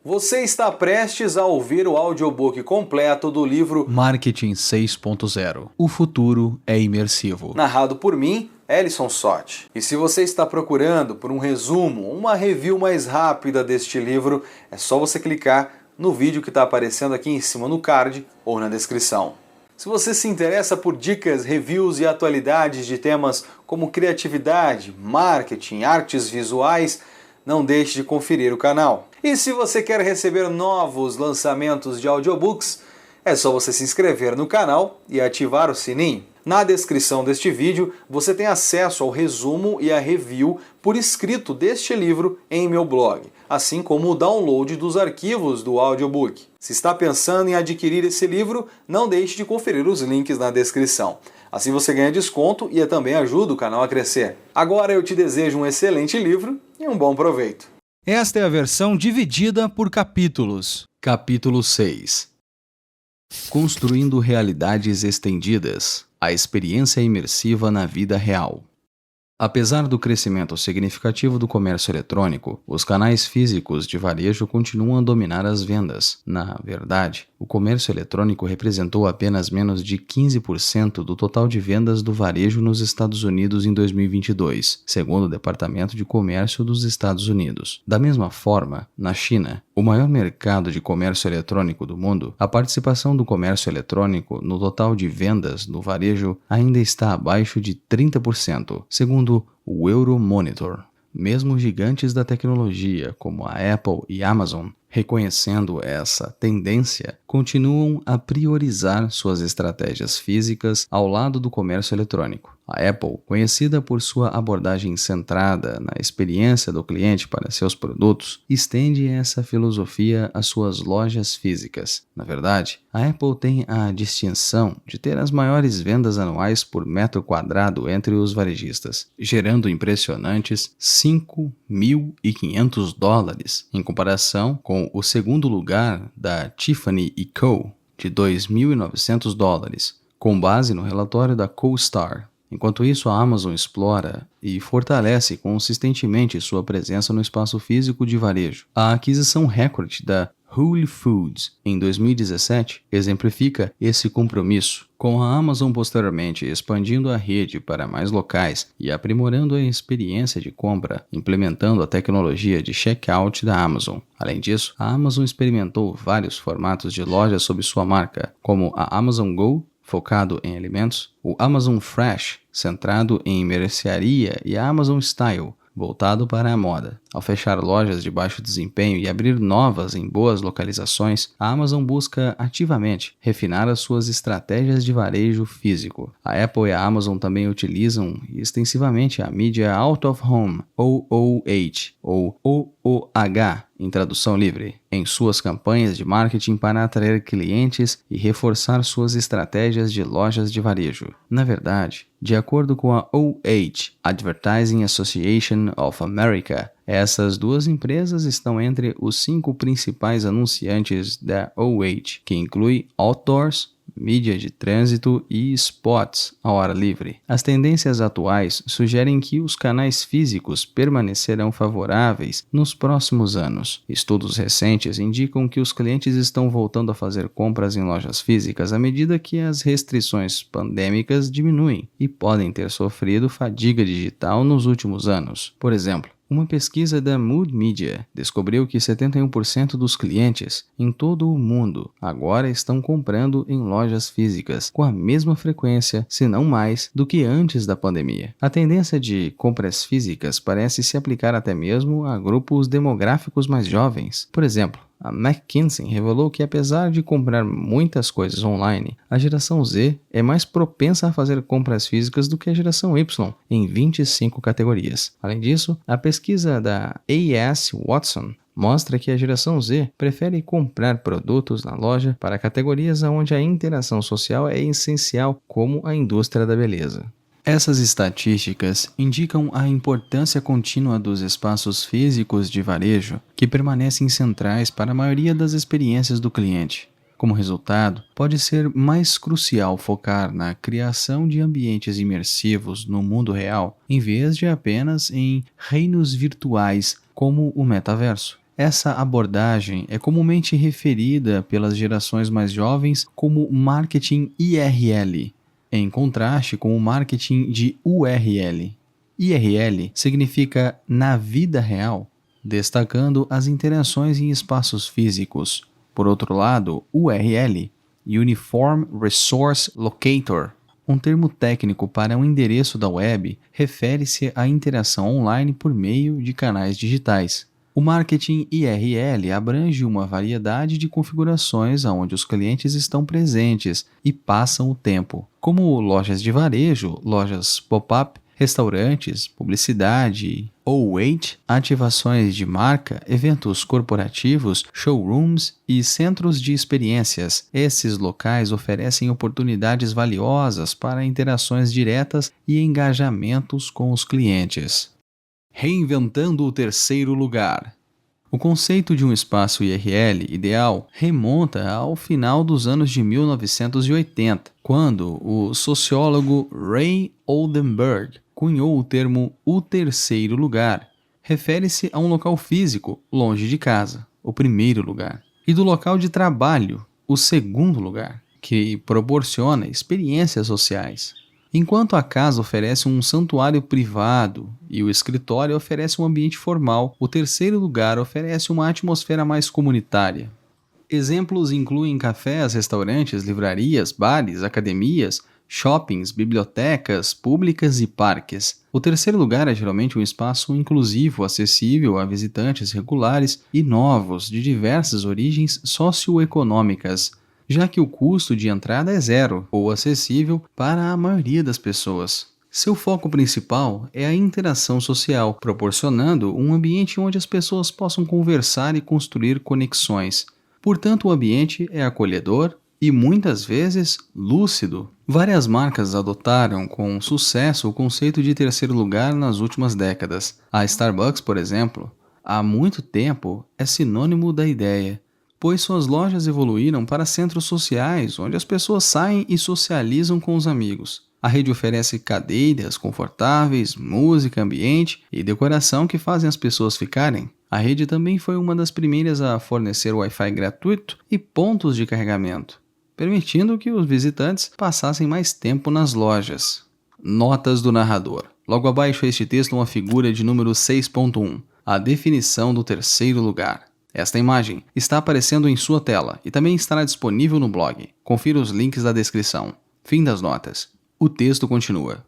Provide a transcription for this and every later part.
Você está prestes a ouvir o audiobook completo do livro Marketing 6.0. O futuro é imersivo. narrado por mim, Ellison Sotti. E se você está procurando por um resumo, uma review mais rápida deste livro, é só você clicar no vídeo que está aparecendo aqui em cima no card ou na descrição. Se você se interessa por dicas, reviews e atualidades de temas como criatividade, marketing, artes visuais, não deixe de conferir o canal. E se você quer receber novos lançamentos de audiobooks, é só você se inscrever no canal e ativar o sininho. Na descrição deste vídeo você tem acesso ao resumo e a review por escrito deste livro em meu blog, assim como o download dos arquivos do audiobook. Se está pensando em adquirir esse livro, não deixe de conferir os links na descrição. Assim você ganha desconto e também ajuda o canal a crescer. Agora eu te desejo um excelente livro e um bom proveito. Esta é a versão dividida por capítulos. Capítulo 6. Construindo realidades estendidas. A experiência imersiva na vida real. Apesar do crescimento significativo do comércio eletrônico, os canais físicos de varejo continuam a dominar as vendas. Na verdade, o comércio eletrônico representou apenas menos de 15% do total de vendas do varejo nos Estados Unidos em 2022, segundo o Departamento de Comércio dos Estados Unidos. Da mesma forma, na China, o maior mercado de comércio eletrônico do mundo, a participação do comércio eletrônico no total de vendas do varejo ainda está abaixo de 30%, segundo o Euromonitor. Mesmo gigantes da tecnologia como a Apple e Amazon, reconhecendo essa tendência, continuam a priorizar suas estratégias físicas ao lado do comércio eletrônico. A Apple, conhecida por sua abordagem centrada na experiência do cliente para seus produtos, estende essa filosofia às suas lojas físicas. Na verdade, a Apple tem a distinção de ter as maiores vendas anuais por metro quadrado entre os varejistas, gerando impressionantes $5.500, em comparação com o segundo lugar da Tiffany & Co., de $2.900, com base no relatório da CoStar. Enquanto isso, a Amazon explora e fortalece consistentemente sua presença no espaço físico de varejo. A aquisição recorde da Whole Foods em 2017 exemplifica esse compromisso, com a Amazon posteriormente expandindo a rede para mais locais e aprimorando a experiência de compra, implementando a tecnologia de checkout da Amazon. Além disso, a Amazon experimentou vários formatos de loja sob sua marca, como a Amazon Go, focado em alimentos, o Amazon Fresh, centrado em mercearia, e a Amazon Style, voltado para a moda. Ao fechar lojas de baixo desempenho e abrir novas em boas localizações, a Amazon busca ativamente refinar as suas estratégias de varejo físico. A Apple e a Amazon também utilizam extensivamente a mídia Out of Home, OOH, ou OOH, em tradução livre, em suas campanhas de marketing para atrair clientes e reforçar suas estratégias de lojas de varejo. Na verdade, de acordo com a OH, Advertising Association of America, essas duas empresas estão entre os 5 principais anunciantes da OH, que inclui outdoors, mídia de trânsito e spots ao ar livre. As tendências atuais sugerem que os canais físicos permanecerão favoráveis nos próximos anos. Estudos recentes indicam que os clientes estão voltando a fazer compras em lojas físicas à medida que as restrições pandêmicas diminuem e podem ter sofrido fadiga digital nos últimos anos. Por exemplo, uma pesquisa da Mood Media descobriu que 71% dos clientes em todo o mundo agora estão comprando em lojas físicas com a mesma frequência, se não mais, do que antes da pandemia. A tendência de compras físicas parece se aplicar até mesmo a grupos demográficos mais jovens. Por exemplo, a McKinsey revelou que, apesar de comprar muitas coisas online, a geração Z é mais propensa a fazer compras físicas do que a geração Y, em 25 categorias. Além disso, a pesquisa da A.S. Watson mostra que a geração Z prefere comprar produtos na loja para categorias onde a interação social é essencial, como a indústria da beleza. Essas estatísticas indicam a importância contínua dos espaços físicos de varejo, que permanecem centrais para a maioria das experiências do cliente. Como resultado, pode ser mais crucial focar na criação de ambientes imersivos no mundo real, em vez de apenas em reinos virtuais como o metaverso. Essa abordagem é comumente referida pelas gerações mais jovens como marketing IRL, em contraste com o marketing de URL. IRL significa na vida real, destacando as interações em espaços físicos. Por outro lado, URL, Uniform Resource Locator, um termo técnico para um endereço da web, refere-se à interação online por meio de canais digitais. O marketing IRL abrange uma variedade de configurações onde os clientes estão presentes e passam o tempo, como lojas de varejo, lojas pop-up, restaurantes, publicidade, OOH, ativações de marca, eventos corporativos, showrooms e centros de experiências. Esses locais oferecem oportunidades valiosas para interações diretas e engajamentos com os clientes. Reinventando o terceiro lugar. O conceito de um espaço IRL ideal remonta ao final dos anos de 1980, quando o sociólogo Ray Oldenburg cunhou o termo "o terceiro lugar". Refere-se a um local físico, longe de casa, o primeiro lugar, e do local de trabalho, o segundo lugar, que proporciona experiências sociais. Enquanto a casa oferece um santuário privado e o escritório oferece um ambiente formal, o terceiro lugar oferece uma atmosfera mais comunitária. Exemplos incluem cafés, restaurantes, livrarias, bares, academias, shoppings, bibliotecas públicas e parques. O terceiro lugar é geralmente um espaço inclusivo, acessível a visitantes regulares e novos de diversas origens socioeconômicas, já que o custo de entrada é zero ou acessível para a maioria das pessoas. Seu foco principal é a interação social, proporcionando um ambiente onde as pessoas possam conversar e construir conexões. Portanto, o ambiente é acolhedor e muitas vezes lúcido. Várias marcas adotaram com sucesso o conceito de terceiro lugar nas últimas décadas. A Starbucks, por exemplo, há muito tempo é sinônimo da ideia, pois suas lojas evoluíram para centros sociais, onde as pessoas saem e socializam com os amigos. A rede oferece cadeiras confortáveis, música, ambiente e decoração que fazem as pessoas ficarem. A rede também foi uma das primeiras a fornecer Wi-Fi gratuito e pontos de carregamento, permitindo que os visitantes passassem mais tempo nas lojas. Notas do narrador. Logo abaixo este texto uma figura de número 6.1, a definição do terceiro lugar. Esta imagem está aparecendo em sua tela e também estará disponível no blog. Confira os links da descrição. Fim das notas. O texto continua.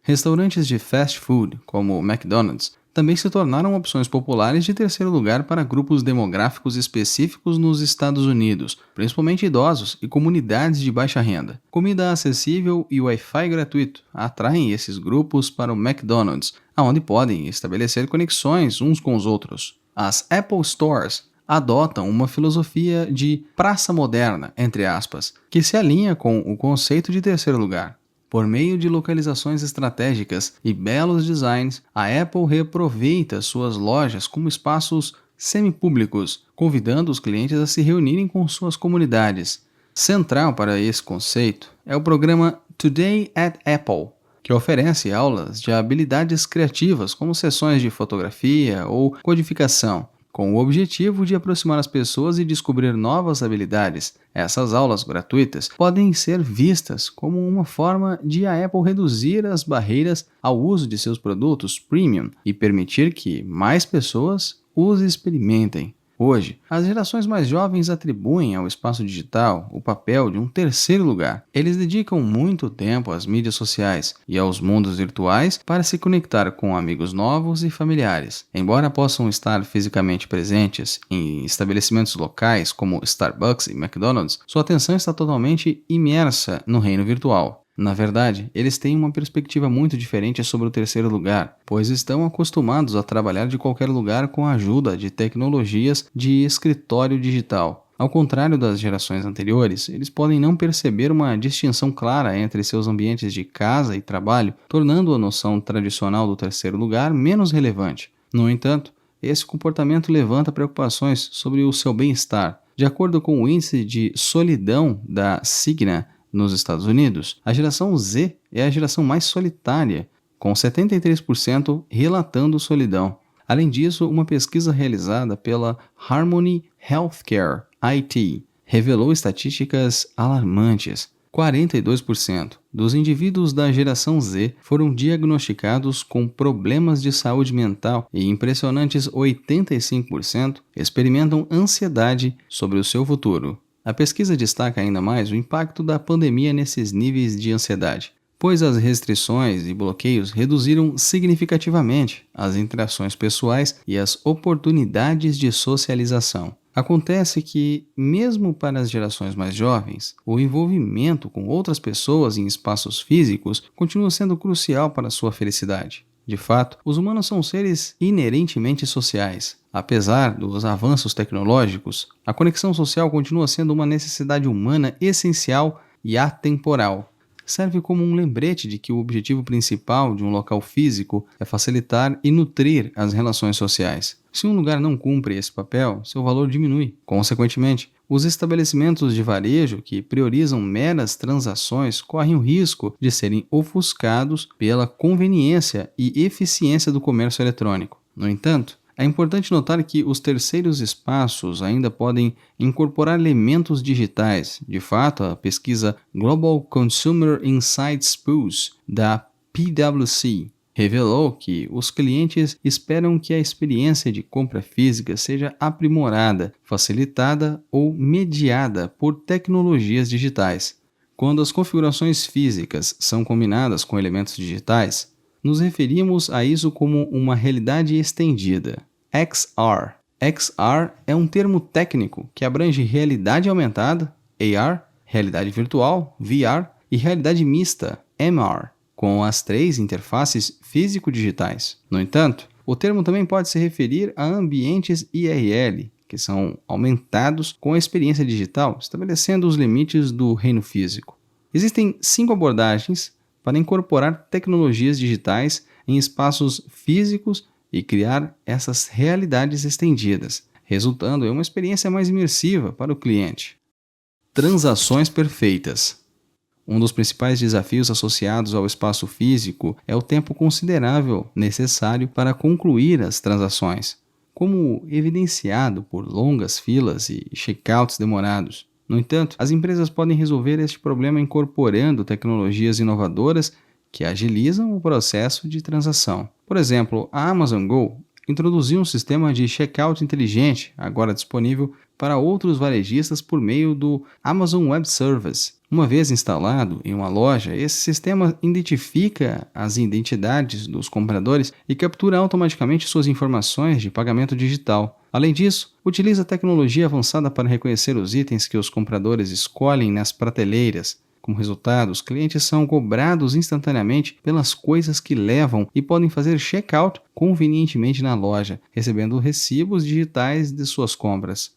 Restaurantes de fast food, como o McDonald's, também se tornaram opções populares de terceiro lugar para grupos demográficos específicos nos Estados Unidos, principalmente idosos e comunidades de baixa renda. Comida acessível e Wi-Fi gratuito atraem esses grupos para o McDonald's, onde podem estabelecer conexões uns com os outros. As Apple Stores adotam uma filosofia de praça moderna, entre aspas, que se alinha com o conceito de terceiro lugar. Por meio de localizações estratégicas e belos designs, a Apple reaproveita suas lojas como espaços semipúblicos, convidando os clientes a se reunirem com suas comunidades. Central para esse conceito é o programa Today at Apple, que oferece aulas de habilidades criativas como sessões de fotografia ou codificação, com o objetivo de aproximar as pessoas e descobrir novas habilidades. Essas aulas gratuitas podem ser vistas como uma forma de a Apple reduzir as barreiras ao uso de seus produtos premium e permitir que mais pessoas os experimentem. Hoje, as gerações mais jovens atribuem ao espaço digital o papel de um terceiro lugar. Eles dedicam muito tempo às mídias sociais e aos mundos virtuais para se conectar com amigos novos e familiares. Embora possam estar fisicamente presentes em estabelecimentos locais como Starbucks e McDonald's, sua atenção está totalmente imersa no reino virtual. Na verdade, eles têm uma perspectiva muito diferente sobre o terceiro lugar, pois estão acostumados a trabalhar de qualquer lugar com a ajuda de tecnologias de escritório digital. Ao contrário das gerações anteriores, eles podem não perceber uma distinção clara entre seus ambientes de casa e trabalho, tornando a noção tradicional do terceiro lugar menos relevante. No entanto, esse comportamento levanta preocupações sobre o seu bem-estar. De acordo com o índice de solidão da Cigna, nos Estados Unidos, a geração Z é a geração mais solitária, com 73% relatando solidão. Além disso, uma pesquisa realizada pela Harmony Healthcare IT revelou estatísticas alarmantes. 42% dos indivíduos da geração Z foram diagnosticados com problemas de saúde mental e impressionantes 85% experimentam ansiedade sobre o seu futuro. A pesquisa destaca ainda mais o impacto da pandemia nesses níveis de ansiedade, pois as restrições e bloqueios reduziram significativamente as interações pessoais e as oportunidades de socialização. Acontece que, mesmo para as gerações mais jovens, o envolvimento com outras pessoas em espaços físicos continua sendo crucial para a sua felicidade. De fato, os humanos são seres inerentemente sociais. Apesar dos avanços tecnológicos, a conexão social continua sendo uma necessidade humana essencial e atemporal. Serve como um lembrete de que o objetivo principal de um local físico é facilitar e nutrir as relações sociais. Se um lugar não cumpre esse papel, seu valor diminui. Consequentemente, os estabelecimentos de varejo que priorizam meras transações correm o risco de serem ofuscados pela conveniência e eficiência do comércio eletrônico. No entanto, é importante notar que os terceiros espaços ainda podem incorporar elementos digitais. De fato, a pesquisa Global Consumer Insights Pulse da PwC revelou que os clientes esperam que a experiência de compra física seja aprimorada, facilitada ou mediada por tecnologias digitais. Quando as configurações físicas são combinadas com elementos digitais, nos referimos a isso como uma realidade estendida, XR. XR é um termo técnico que abrange realidade aumentada, AR, realidade virtual, VR, e realidade mista, MR, com as três interfaces físico-digitais. No entanto, o termo também pode se referir a ambientes IRL, que são aumentados com a experiência digital, estabelecendo os limites do reino físico. Existem 5 abordagens para incorporar tecnologias digitais em espaços físicos e criar essas realidades estendidas, resultando em uma experiência mais imersiva para o cliente. Transações perfeitas. Um dos principais desafios associados ao espaço físico é o tempo considerável necessário para concluir as transações, como evidenciado por longas filas e checkouts demorados. No entanto, as empresas podem resolver este problema incorporando tecnologias inovadoras que agilizam o processo de transação. Por exemplo, a Amazon Go introduziu um sistema de checkout inteligente, agora disponível para outros varejistas por meio do Amazon Web Service. Uma vez instalado em uma loja, esse sistema identifica as identidades dos compradores e captura automaticamente suas informações de pagamento digital. Além disso, utiliza tecnologia avançada para reconhecer os itens que os compradores escolhem nas prateleiras. Como resultado, os clientes são cobrados instantaneamente pelas coisas que levam e podem fazer check-out convenientemente na loja, recebendo recibos digitais de suas compras.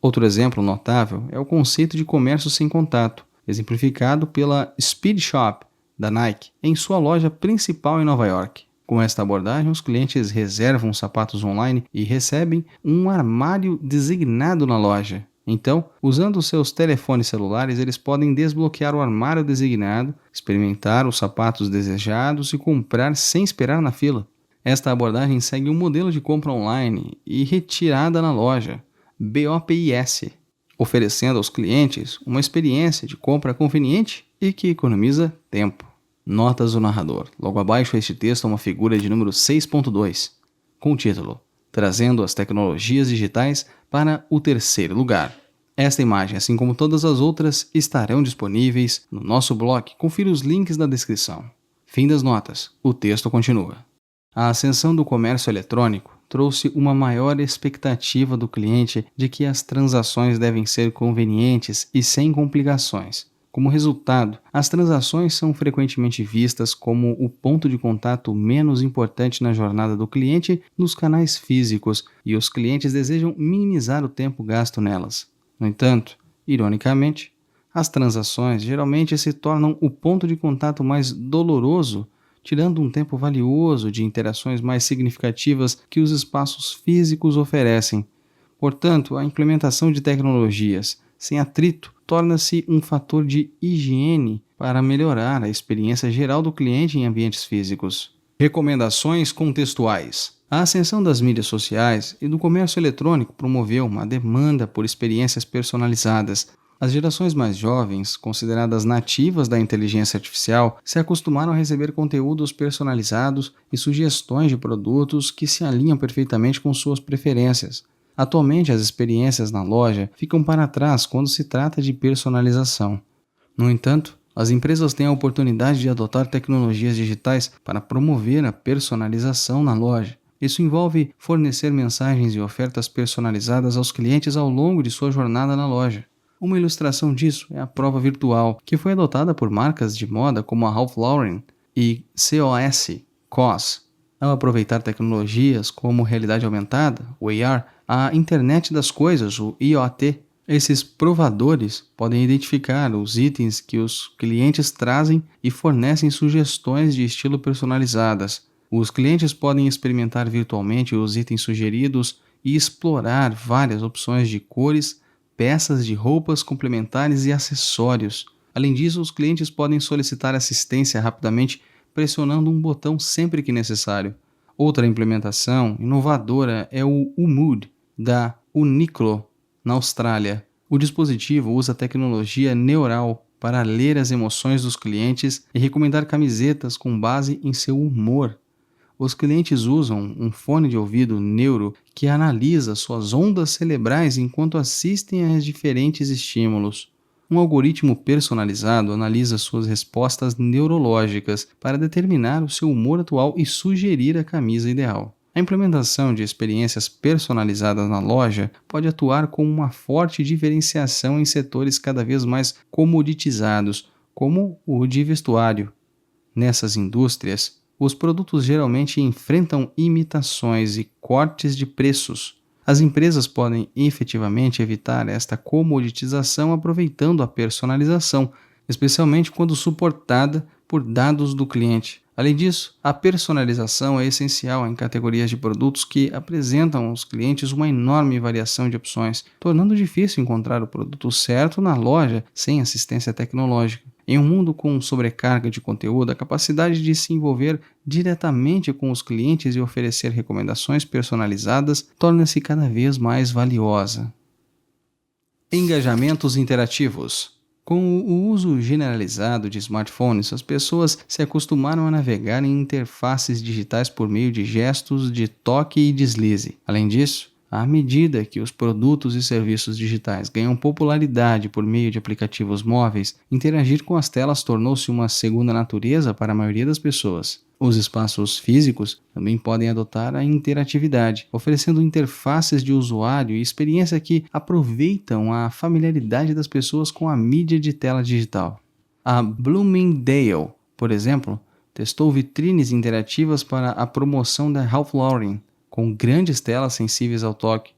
Outro exemplo notável é o conceito de comércio sem contato, exemplificado pela Speed Shop da Nike em sua loja principal em Nova York. Com esta abordagem, os clientes reservam sapatos online e recebem um armário designado na loja. Então, usando seus telefones celulares, eles podem desbloquear o armário designado, experimentar os sapatos desejados e comprar sem esperar na fila. Esta abordagem segue um modelo de compra online e retirada na loja, BOPIS, oferecendo aos clientes uma experiência de compra conveniente e que economiza tempo. Notas do narrador. Logo abaixo este texto há uma figura de número 6.2, com o título Trazendo as tecnologias digitais para o terceiro lugar. Esta imagem, assim como todas as outras, estarão disponíveis no nosso blog. Confira os links na descrição. Fim das notas. O texto continua. A ascensão do comércio eletrônico trouxe uma maior expectativa do cliente de que as transações devem ser convenientes e sem complicações. Como resultado, as transações são frequentemente vistas como o ponto de contato menos importante na jornada do cliente nos canais físicos e os clientes desejam minimizar o tempo gasto nelas. No entanto, ironicamente, as transações geralmente se tornam o ponto de contato mais doloroso, tirando um tempo valioso de interações mais significativas que os espaços físicos oferecem. Portanto, a implementação de tecnologias sem atrito torna-se um fator de higiene para melhorar a experiência geral do cliente em ambientes físicos. Recomendações contextuais. A ascensão das mídias sociais e do comércio eletrônico promoveu uma demanda por experiências personalizadas. As gerações mais jovens, consideradas nativas da inteligência artificial, se acostumaram a receber conteúdos personalizados e sugestões de produtos que se alinham perfeitamente com suas preferências. Atualmente, as experiências na loja ficam para trás quando se trata de personalização. No entanto, as empresas têm a oportunidade de adotar tecnologias digitais para promover a personalização na loja. Isso envolve fornecer mensagens e ofertas personalizadas aos clientes ao longo de sua jornada na loja. Uma ilustração disso é a prova virtual, que foi adotada por marcas de moda como a Ralph Lauren e COS. Ao aproveitar tecnologias como realidade aumentada, o AR, a Internet das Coisas, o IoT, esses provadores podem identificar os itens que os clientes trazem e fornecem sugestões de estilo personalizadas. Os clientes podem experimentar virtualmente os itens sugeridos e explorar várias opções de cores, peças de roupas complementares e acessórios. Além disso, os clientes podem solicitar assistência rapidamente pressionando um botão sempre que necessário. Outra implementação inovadora é o Mood, da Uniqlo, na Austrália. O dispositivo usa tecnologia neural para ler as emoções dos clientes e recomendar camisetas com base em seu humor. Os clientes usam um fone de ouvido neuro que analisa suas ondas cerebrais enquanto assistem a diferentes estímulos. Um algoritmo personalizado analisa suas respostas neurológicas para determinar o seu humor atual e sugerir a camisa ideal. A implementação de experiências personalizadas na loja pode atuar como uma forte diferenciação em setores cada vez mais comoditizados, como o de vestuário. Nessas indústrias, os produtos geralmente enfrentam imitações e cortes de preços. As empresas podem efetivamente evitar esta comoditização aproveitando a personalização, especialmente quando suportada por dados do cliente. Além disso, a personalização é essencial em categorias de produtos que apresentam aos clientes uma enorme variação de opções, tornando difícil encontrar o produto certo na loja sem assistência tecnológica. Em um mundo com sobrecarga de conteúdo, a capacidade de se envolver diretamente com os clientes e oferecer recomendações personalizadas torna-se cada vez mais valiosa. Engajamentos interativos. Com o uso generalizado de smartphones, as pessoas se acostumaram a navegar em interfaces digitais por meio de gestos de toque e deslize. Além disso, à medida que os produtos e serviços digitais ganham popularidade por meio de aplicativos móveis, interagir com as telas tornou-se uma segunda natureza para a maioria das pessoas. Os espaços físicos também podem adotar a interatividade, oferecendo interfaces de usuário e experiência que aproveitam a familiaridade das pessoas com a mídia de tela digital. A Bloomingdale, por exemplo, testou vitrines interativas para a promoção da Ralph Lauren, com grandes telas sensíveis ao toque.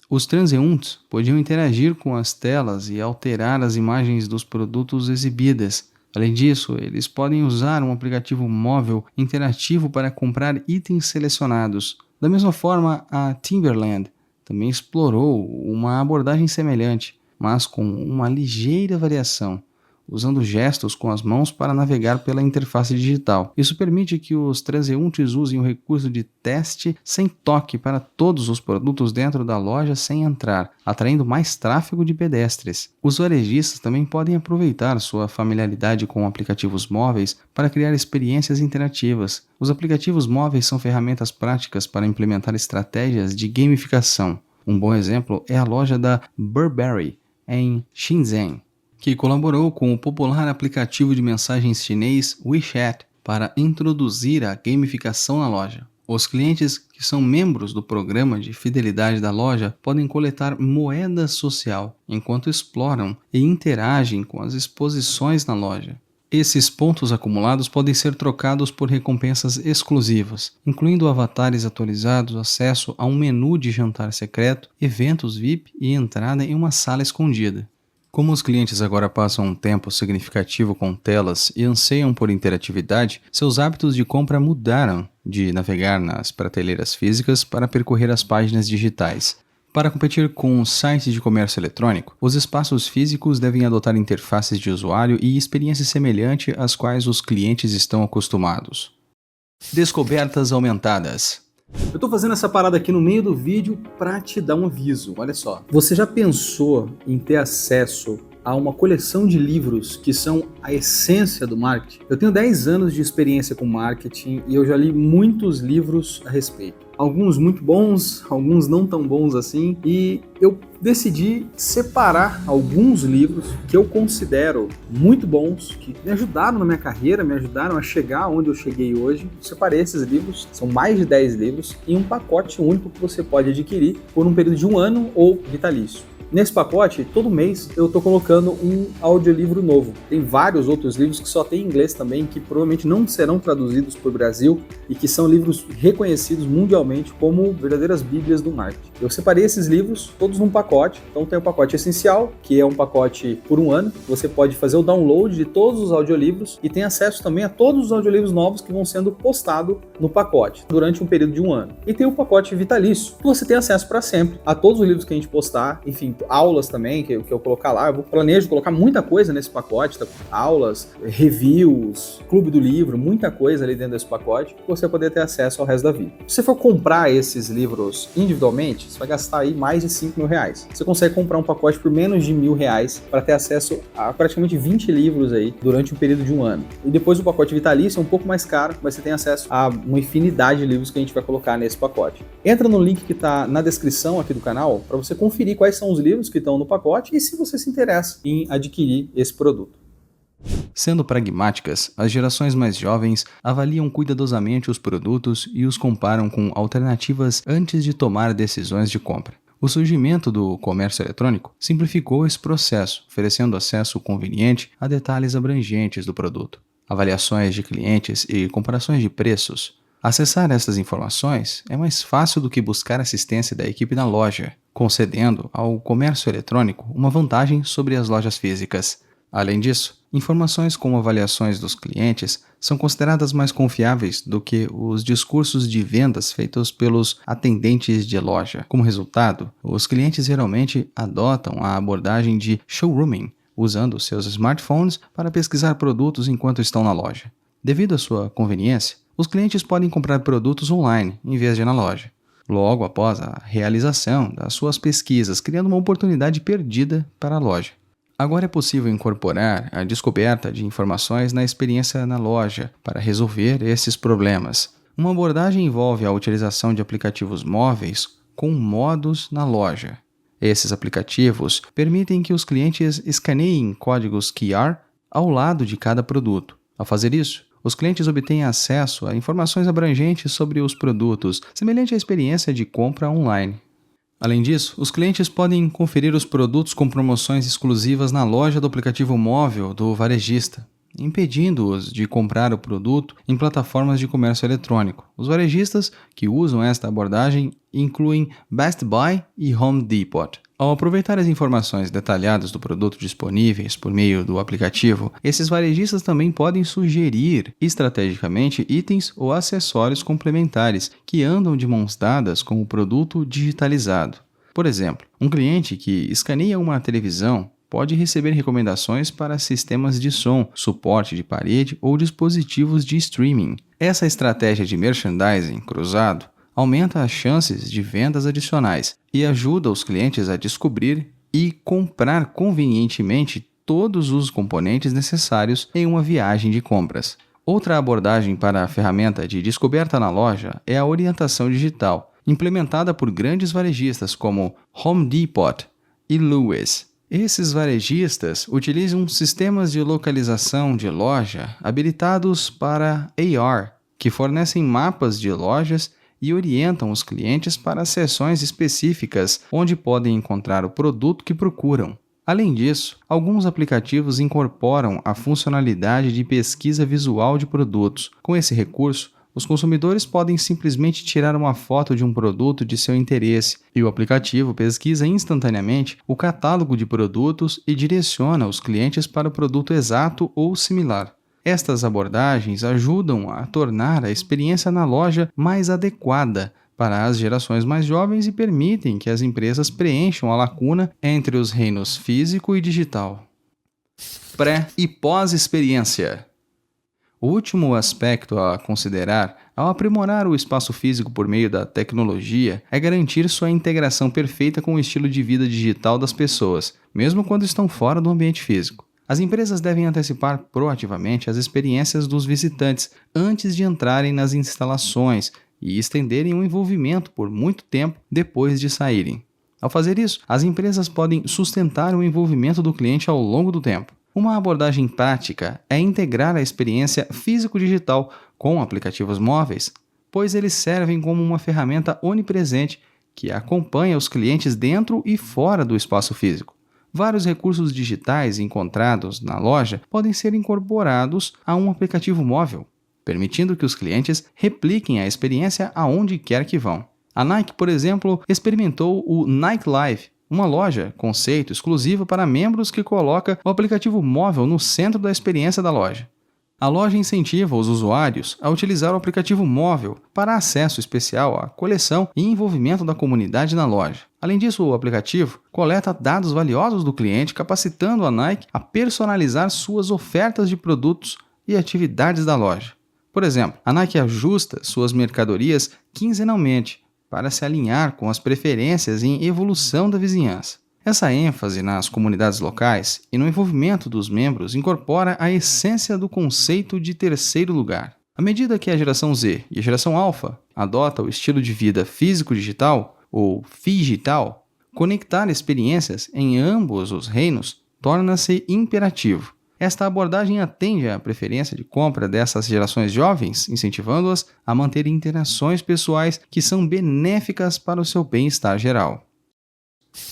Os transeuntes podiam interagir com as telas e alterar as imagens dos produtos exibidas. Além disso, eles podem usar um aplicativo móvel interativo para comprar itens selecionados. Da mesma forma, a Timberland também explorou uma abordagem semelhante, mas com uma ligeira variação, usando gestos com as mãos para navegar pela interface digital. Isso permite que os transeuntes usem o recurso de teste sem toque para todos os produtos dentro da loja sem entrar, atraindo mais tráfego de pedestres. Os varejistas também podem aproveitar sua familiaridade com aplicativos móveis para criar experiências interativas. Os aplicativos móveis são ferramentas práticas para implementar estratégias de gamificação. Um bom exemplo é a loja da Burberry, em Shenzhen, que colaborou com o popular aplicativo de mensagens chinês WeChat para introduzir a gamificação na loja. Os clientes que são membros do programa de fidelidade da loja podem coletar moeda social enquanto exploram e interagem com as exposições na loja. Esses pontos acumulados podem ser trocados por recompensas exclusivas, incluindo avatares atualizados, acesso a um menu de jantar secreto, eventos VIP e entrada em uma sala escondida. Como os clientes agora passam um tempo significativo com telas e anseiam por interatividade, seus hábitos de compra mudaram de navegar nas prateleiras físicas para percorrer as páginas digitais. Para competir com sites de comércio eletrônico, os espaços físicos devem adotar interfaces de usuário e experiências semelhantes às quais os clientes estão acostumados. Descobertas aumentadas. Eu estou fazendo essa parada aqui no meio do vídeo para te dar um aviso. Olha só, você já pensou em ter acesso a uma coleção de livros que são a essência do marketing? Eu tenho 10 anos de experiência com marketing e eu já li muitos livros a respeito. Alguns muito bons, alguns não tão bons assim, e eu decidi separar alguns livros que eu considero muito bons, que me ajudaram na minha carreira, me ajudaram a chegar onde eu cheguei hoje. Eu separei esses livros, são mais de 10 livros, em um pacote único que você pode adquirir por um período de 1 ano ou vitalício. Nesse pacote, todo mês eu estou colocando um audiolivro novo. Tem vários outros livros que só tem em inglês também, que provavelmente não serão traduzidos para o Brasil e que são livros reconhecidos mundialmente como verdadeiras bíblias do marketing. Eu separei esses livros todos num pacote. Então tem o pacote essencial, que é um pacote por 1 ano. Você pode fazer o download de todos os audiolivros e tem acesso também a todos os audiolivros novos que vão sendo postados no pacote durante um período de 1 ano. E tem o pacote vitalício, que você tem acesso para sempre a todos os livros que a gente postar, enfim, aulas também, que eu colocar lá. Eu planejo colocar muita coisa nesse pacote, tá? Aulas, reviews, clube do livro, muita coisa ali dentro desse pacote, para você poder ter acesso ao resto da vida. Se você for comprar esses livros individualmente, você vai gastar aí mais de R$5.000. Você consegue comprar um pacote por menos de R$1.000 para ter acesso a praticamente 20 livros aí durante um período de 1 ano. E depois o pacote vitalício é um pouco mais caro, mas você tem acesso a uma infinidade de livros que a gente vai colocar nesse pacote. Entra no link que está na descrição aqui do canal para você conferir quais são os livros que estão no pacote e se você se interessa em adquirir esse produto. Sendo pragmáticas, as gerações mais jovens avaliam cuidadosamente os produtos e os comparam com alternativas antes de tomar decisões de compra. O surgimento do comércio eletrônico simplificou esse processo, oferecendo acesso conveniente a detalhes abrangentes do produto, avaliações de clientes e comparações de preços. Acessar essas informações é mais fácil do que buscar assistência da equipe na loja, concedendo ao comércio eletrônico uma vantagem sobre as lojas físicas. Além disso, informações como avaliações dos clientes são consideradas mais confiáveis do que os discursos de vendas feitos pelos atendentes de loja. Como resultado, os clientes geralmente adotam a abordagem de showrooming, usando seus smartphones para pesquisar produtos enquanto estão na loja. Devido à sua conveniência, os clientes podem comprar produtos online em vez de na loja, logo após a realização das suas pesquisas, criando uma oportunidade perdida para a loja. Agora é possível incorporar a descoberta de informações na experiência na loja para resolver esses problemas. Uma abordagem envolve a utilização de aplicativos móveis com modos na loja. Esses aplicativos permitem que os clientes escaneiem códigos QR ao lado de cada produto. Ao fazer isso, os clientes obtêm acesso a informações abrangentes sobre os produtos, semelhante à experiência de compra online. Além disso, os clientes podem conferir os produtos com promoções exclusivas na loja do aplicativo móvel do varejista, impedindo-os de comprar o produto em plataformas de comércio eletrônico. Os varejistas que usam esta abordagem incluem Best Buy e Home Depot. Ao aproveitar as informações detalhadas do produto disponíveis por meio do aplicativo, esses varejistas também podem sugerir estrategicamente itens ou acessórios complementares que andam de mãos dadas com o produto digitalizado. Por exemplo, um cliente que escaneia uma televisão pode receber recomendações para sistemas de som, suporte de parede ou dispositivos de streaming. Essa estratégia de merchandising cruzado aumenta as chances de vendas adicionais e ajuda os clientes a descobrir e comprar convenientemente todos os componentes necessários em uma viagem de compras. Outra abordagem para a ferramenta de descoberta na loja é a orientação digital, implementada por grandes varejistas como Home Depot e Lewis. Esses varejistas utilizam sistemas de localização de loja habilitados para AR, que fornecem mapas de lojas e orientam os clientes para seções específicas onde podem encontrar o produto que procuram. Além disso, alguns aplicativos incorporam a funcionalidade de pesquisa visual de produtos. Com esse recurso, os consumidores podem simplesmente tirar uma foto de um produto de seu interesse e o aplicativo pesquisa instantaneamente o catálogo de produtos e direciona os clientes para o produto exato ou similar. Estas abordagens ajudam a tornar a experiência na loja mais adequada para as gerações mais jovens e permitem que as empresas preencham a lacuna entre os reinos físico e digital. Pré- e pós-experiência. O último aspecto a considerar ao aprimorar o espaço físico por meio da tecnologia é garantir sua integração perfeita com o estilo de vida digital das pessoas, mesmo quando estão fora do ambiente físico. As empresas devem antecipar proativamente as experiências dos visitantes antes de entrarem nas instalações e estenderem o envolvimento por muito tempo depois de saírem. Ao fazer isso, as empresas podem sustentar o envolvimento do cliente ao longo do tempo. Uma abordagem prática é integrar a experiência físico-digital com aplicativos móveis, pois eles servem como uma ferramenta onipresente que acompanha os clientes dentro e fora do espaço físico. Vários recursos digitais encontrados na loja podem ser incorporados a um aplicativo móvel, permitindo que os clientes repliquem a experiência aonde quer que vão. A Nike, por exemplo, experimentou o Nike Live, uma loja conceito exclusiva para membros que coloca o aplicativo móvel no centro da experiência da loja. A loja incentiva os usuários a utilizar o aplicativo móvel para acesso especial à coleção e envolvimento da comunidade na loja. Além disso, o aplicativo coleta dados valiosos do cliente, capacitando a Nike a personalizar suas ofertas de produtos e atividades da loja. Por exemplo, a Nike ajusta suas mercadorias quinzenalmente para se alinhar com as preferências em evolução da vizinhança. Essa ênfase nas comunidades locais e no envolvimento dos membros incorpora a essência do conceito de terceiro lugar. À medida que a geração Z e a geração Alpha adotam o estilo de vida físico-digital, ou figital, conectar experiências em ambos os reinos torna-se imperativo. Esta abordagem atende à preferência de compra dessas gerações jovens, incentivando-as a manter interações pessoais que são benéficas para o seu bem-estar geral.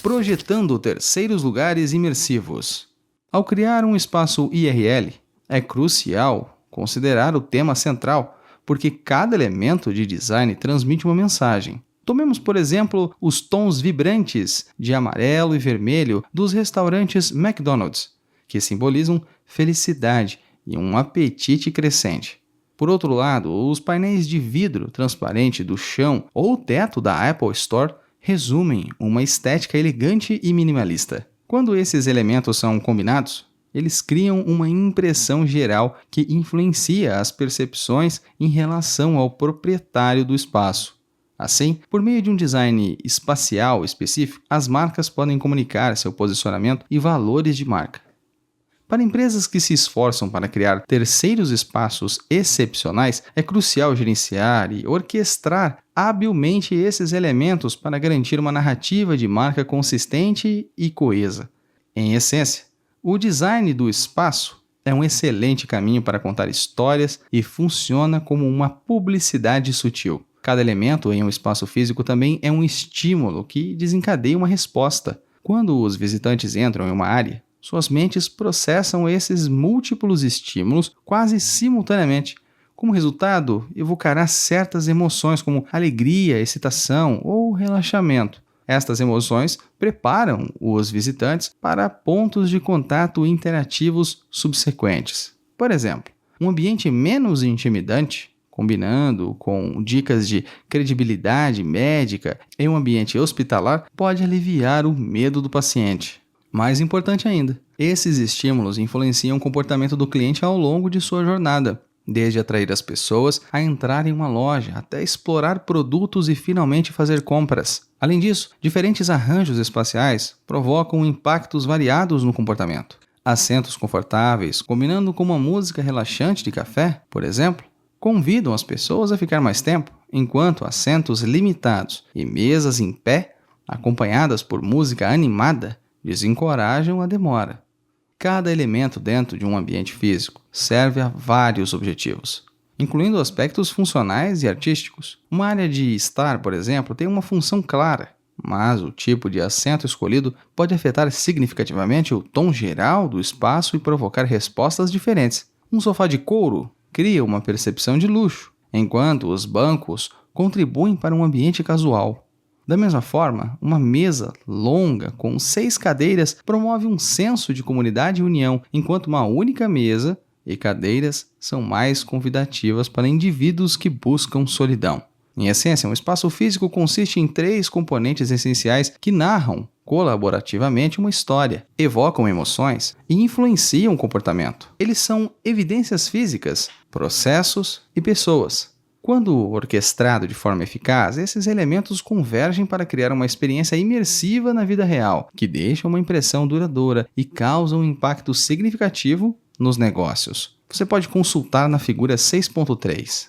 Projetando terceiros lugares imersivos. Ao criar um espaço IRL, é crucial considerar o tema central, porque cada elemento de design transmite uma mensagem. Tomemos, por exemplo, os tons vibrantes de amarelo e vermelho dos restaurantes McDonald's, que simbolizam felicidade e um apetite crescente. Por outro lado, os painéis de vidro transparente do chão ou teto da Apple Store resumem uma estética elegante e minimalista. Quando esses elementos são combinados, eles criam uma impressão geral que influencia as percepções em relação ao proprietário do espaço. Assim, por meio de um design espacial específico, as marcas podem comunicar seu posicionamento e valores de marca. Para empresas que se esforçam para criar terceiros espaços excepcionais, é crucial gerenciar e orquestrar habilmente esses elementos para garantir uma narrativa de marca consistente e coesa. Em essência, o design do espaço é um excelente caminho para contar histórias e funciona como uma publicidade sutil. Cada elemento em um espaço físico também é um estímulo que desencadeia uma resposta. Quando os visitantes entram em uma área, suas mentes processam esses múltiplos estímulos quase simultaneamente. Como resultado, evocará certas emoções como alegria, excitação ou relaxamento. Estas emoções preparam os visitantes para pontos de contato interativos subsequentes. Por exemplo, um ambiente menos intimidante, combinando com dicas de credibilidade médica em um ambiente hospitalar, pode aliviar o medo do paciente. Mais importante ainda, esses estímulos influenciam o comportamento do cliente ao longo de sua jornada, desde atrair as pessoas a entrar em uma loja até explorar produtos e finalmente fazer compras. Além disso, diferentes arranjos espaciais provocam impactos variados no comportamento. Assentos confortáveis, combinando com uma música relaxante de café, por exemplo, convidam as pessoas a ficar mais tempo, enquanto assentos limitados e mesas em pé, acompanhadas por música animada, desencorajam a demora. Cada elemento dentro de um ambiente físico serve a vários objetivos, incluindo aspectos funcionais e artísticos. Uma área de estar, por exemplo, tem uma função clara, mas o tipo de assento escolhido pode afetar significativamente o tom geral do espaço e provocar respostas diferentes. Um sofá de couro cria uma percepção de luxo, enquanto os bancos contribuem para um ambiente casual. Da mesma forma, uma mesa longa com 6 cadeiras promove um senso de comunidade e união, enquanto uma única mesa e cadeiras são mais convidativas para indivíduos que buscam solidão. Em essência, um espaço físico consiste em 3 componentes essenciais que narram colaborativamente uma história, evocam emoções e influenciam o comportamento. Eles são evidências físicas, processos e pessoas. Quando orquestrado de forma eficaz, esses elementos convergem para criar uma experiência imersiva na vida real, que deixa uma impressão duradoura e causa um impacto significativo nos negócios. Você pode consultar na figura 6.3.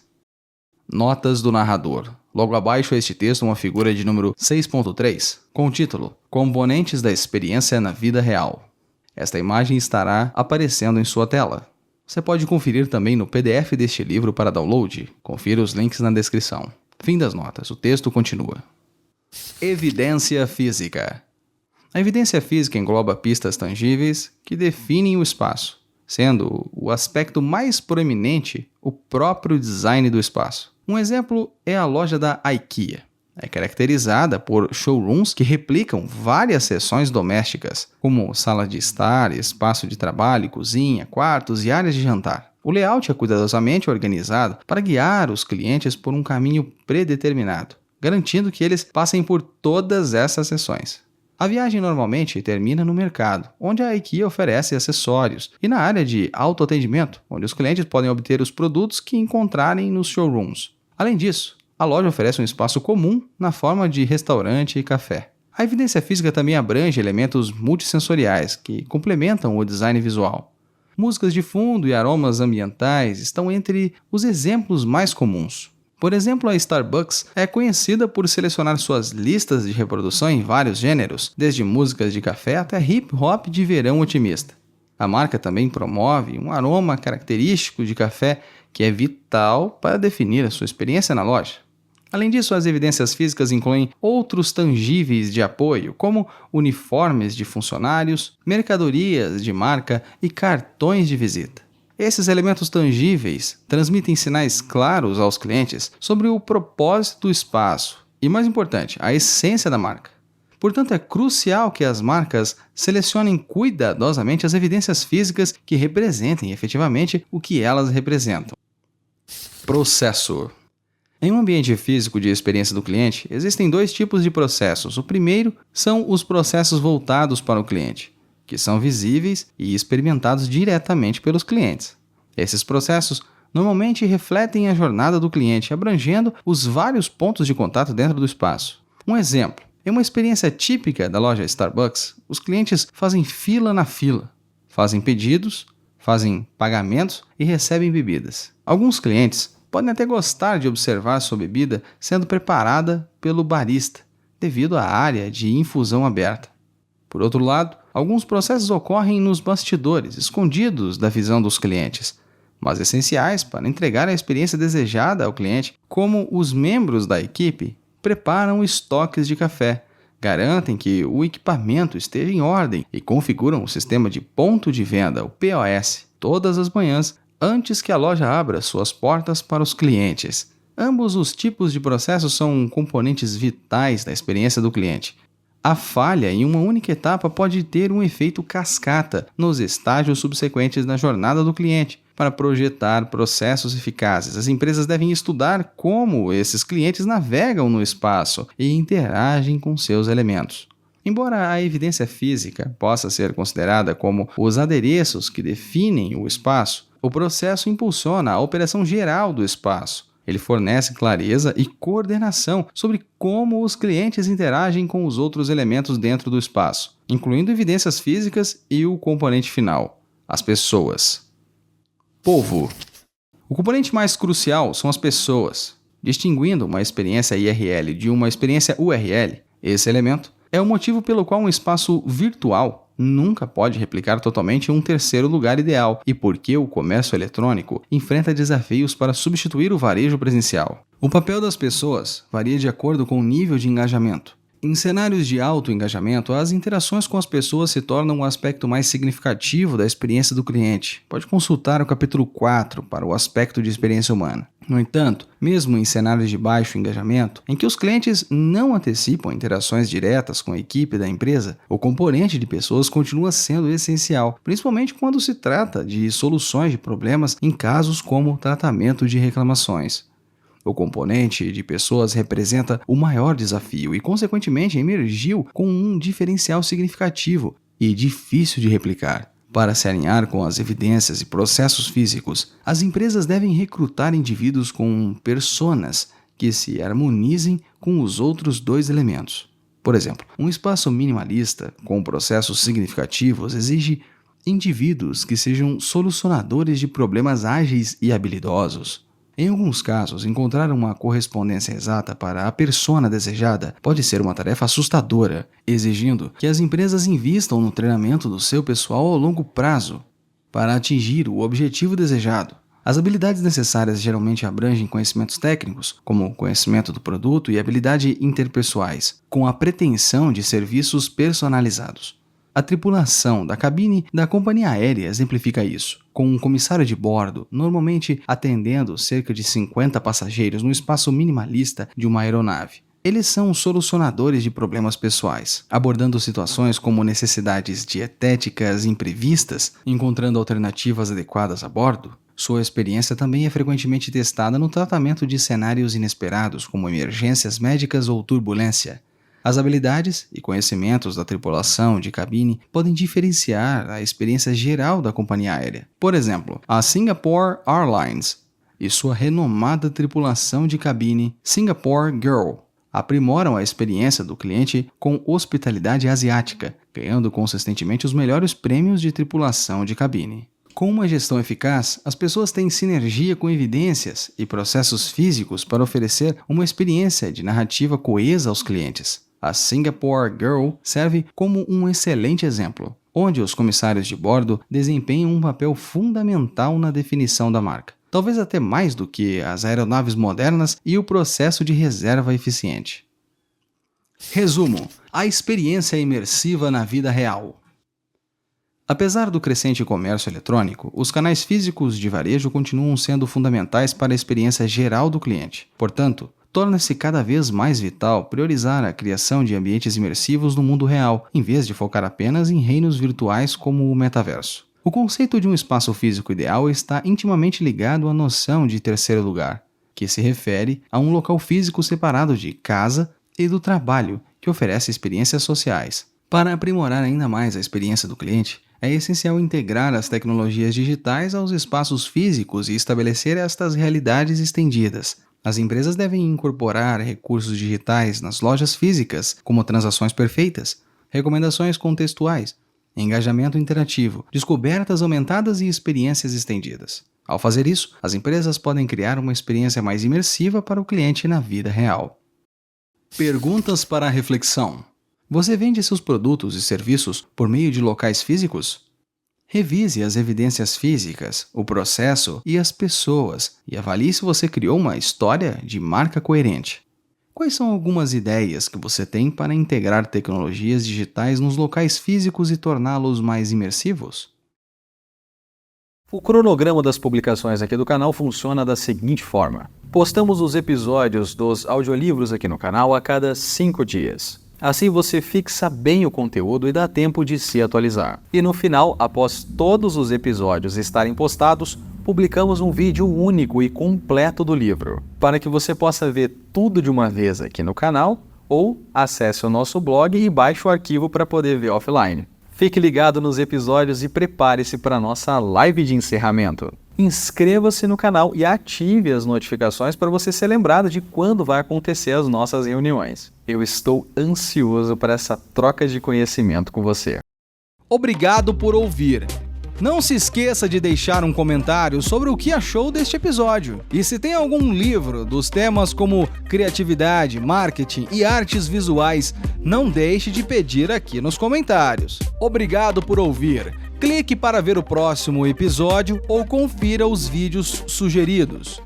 Notas do narrador. Logo abaixo a este texto, uma figura de número 6.3, com o título Componentes da experiência na vida real. Esta imagem estará aparecendo em sua tela. Você pode conferir também no PDF deste livro para download. Confira os links na descrição. Fim das notas. O texto continua. Evidência física. A evidência física engloba pistas tangíveis que definem o espaço, sendo o aspecto mais proeminente o próprio design do espaço. Um exemplo é a loja da IKEA. É caracterizada por showrooms que replicam várias seções domésticas, como sala de estar, espaço de trabalho, cozinha, quartos e áreas de jantar. O layout é cuidadosamente organizado para guiar os clientes por um caminho predeterminado, garantindo que eles passem por todas essas seções. A viagem normalmente termina no mercado, onde a IKEA oferece acessórios, e na área de autoatendimento, onde os clientes podem obter os produtos que encontrarem nos showrooms. Além disso, a loja oferece um espaço comum na forma de restaurante e café. A evidência física também abrange elementos multissensoriais que complementam o design visual. Músicas de fundo e aromas ambientais estão entre os exemplos mais comuns. Por exemplo, a Starbucks é conhecida por selecionar suas listas de reprodução em vários gêneros, desde músicas de café até hip hop de verão otimista. A marca também promove um aroma característico de café que é vital para definir a sua experiência na loja. Além disso, as evidências físicas incluem outros tangíveis de apoio, como uniformes de funcionários, mercadorias de marca e cartões de visita. Esses elementos tangíveis transmitem sinais claros aos clientes sobre o propósito do espaço e, mais importante, a essência da marca. Portanto, é crucial que as marcas selecionem cuidadosamente as evidências físicas que representem efetivamente o que elas representam. Processo. Em um ambiente físico de experiência do cliente, existem dois tipos de processos. O primeiro são os processos voltados para o cliente, que são visíveis e experimentados diretamente pelos clientes. Esses processos normalmente refletem a jornada do cliente, abrangendo os vários pontos de contato dentro do espaço. Um exemplo. Em uma experiência típica da loja Starbucks, os clientes fazem fila na fila, fazem pedidos, fazem pagamentos e recebem bebidas. Alguns clientes podem até gostar de observar sua bebida sendo preparada pelo barista, devido à área de infusão aberta. Por outro lado, alguns processos ocorrem nos bastidores, escondidos da visão dos clientes, mas essenciais para entregar a experiência desejada ao cliente, como os membros da equipe preparam estoques de café, garantem que o equipamento esteja em ordem e configuram o sistema de ponto de venda, o POS, todas as manhãs antes que a loja abra suas portas para os clientes. Ambos os tipos de processos são componentes vitais da experiência do cliente. A falha em uma única etapa pode ter um efeito cascata nos estágios subsequentes da jornada do cliente. Para projetar processos eficazes, as empresas devem estudar como esses clientes navegam no espaço e interagem com seus elementos. Embora a evidência física possa ser considerada como os adereços que definem o espaço, o processo impulsiona a operação geral do espaço. Ele fornece clareza e coordenação sobre como os clientes interagem com os outros elementos dentro do espaço, incluindo evidências físicas e o componente final, as pessoas. Povo. O componente mais crucial são as pessoas. Distinguindo uma experiência IRL de uma experiência URL, esse elemento é o motivo pelo qual um espaço virtual nunca pode replicar totalmente um terceiro lugar ideal e por que o comércio eletrônico enfrenta desafios para substituir o varejo presencial. O papel das pessoas varia de acordo com o nível de engajamento. Em cenários de alto engajamento, as interações com as pessoas se tornam um aspecto mais significativo da experiência do cliente. Pode consultar o capítulo 4 para o aspecto de experiência humana. No entanto, mesmo em cenários de baixo engajamento, em que os clientes não antecipam interações diretas com a equipe da empresa, o componente de pessoas continua sendo essencial, principalmente quando se trata de soluções de problemas em casos como tratamento de reclamações. O componente de pessoas representa o maior desafio e, consequentemente, emergiu com um diferencial significativo e difícil de replicar. Para se alinhar com as evidências e processos físicos, as empresas devem recrutar indivíduos com personas que se harmonizem com os outros dois elementos. Por exemplo, um espaço minimalista com processos significativos exige indivíduos que sejam solucionadores de problemas ágeis e habilidosos. Em alguns casos, encontrar uma correspondência exata para a persona desejada pode ser uma tarefa assustadora, exigindo que as empresas invistam no treinamento do seu pessoal ao longo prazo para atingir o objetivo desejado. As habilidades necessárias geralmente abrangem conhecimentos técnicos, como o conhecimento do produto e habilidade interpessoais, com a pretensão de serviços personalizados. A tripulação da cabine da companhia aérea exemplifica isso, com um comissário de bordo normalmente atendendo cerca de 50 passageiros no espaço minimalista de uma aeronave. Eles são solucionadores de problemas pessoais, abordando situações como necessidades dietéticas imprevistas, encontrando alternativas adequadas a bordo. Sua experiência também é frequentemente testada no tratamento de cenários inesperados, como emergências médicas ou turbulência. As habilidades e conhecimentos da tripulação de cabine podem diferenciar a experiência geral da companhia aérea. Por exemplo, a Singapore Airlines e sua renomada tripulação de cabine Singapore Girl aprimoram a experiência do cliente com hospitalidade asiática, ganhando consistentemente os melhores prêmios de tripulação de cabine. Com uma gestão eficaz, as pessoas têm sinergia com evidências e processos físicos para oferecer uma experiência de narrativa coesa aos clientes. A Singapore Girl serve como um excelente exemplo, onde os comissários de bordo desempenham um papel fundamental na definição da marca, talvez até mais do que as aeronaves modernas e o processo de reserva eficiente. Resumo: a experiência imersiva na vida real. Apesar do crescente comércio eletrônico, os canais físicos de varejo continuam sendo fundamentais para a experiência geral do cliente. Portanto, torna-se cada vez mais vital priorizar a criação de ambientes imersivos no mundo real, em vez de focar apenas em reinos virtuais como o metaverso. O conceito de um espaço físico ideal está intimamente ligado à noção de terceiro lugar, que se refere a um local físico separado de casa e do trabalho, que oferece experiências sociais. Para aprimorar ainda mais a experiência do cliente, é essencial integrar as tecnologias digitais aos espaços físicos e estabelecer estas realidades estendidas. As empresas devem incorporar recursos digitais nas lojas físicas, como transações perfeitas, recomendações contextuais, engajamento interativo, descobertas aumentadas e experiências estendidas. Ao fazer isso, as empresas podem criar uma experiência mais imersiva para o cliente na vida real. Perguntas para a reflexão. Você vende seus produtos e serviços por meio de locais físicos? Revise as evidências físicas, o processo e as pessoas e avalie se você criou uma história de marca coerente. Quais são algumas ideias que você tem para integrar tecnologias digitais nos locais físicos e torná-los mais imersivos? O cronograma das publicações aqui do canal funciona da seguinte forma. Postamos os episódios dos audiolivros aqui no canal a cada 5 dias. Assim você fixa bem o conteúdo e dá tempo de se atualizar. E no final, após todos os episódios estarem postados, publicamos um vídeo único e completo do livro, para que você possa ver tudo de uma vez aqui no canal, ou acesse o nosso blog e baixe o arquivo para poder ver offline. Fique ligado nos episódios e prepare-se para a nossa live de encerramento. Inscreva-se no canal e ative as notificações para você ser lembrado de quando vai acontecer as nossas reuniões. Eu estou ansioso para essa troca de conhecimento com você. Obrigado por ouvir. Não se esqueça de deixar um comentário sobre o que achou deste episódio. E se tem algum livro dos temas como criatividade, marketing e artes visuais, não deixe de pedir aqui nos comentários. Obrigado por ouvir. Clique para ver o próximo episódio ou confira os vídeos sugeridos.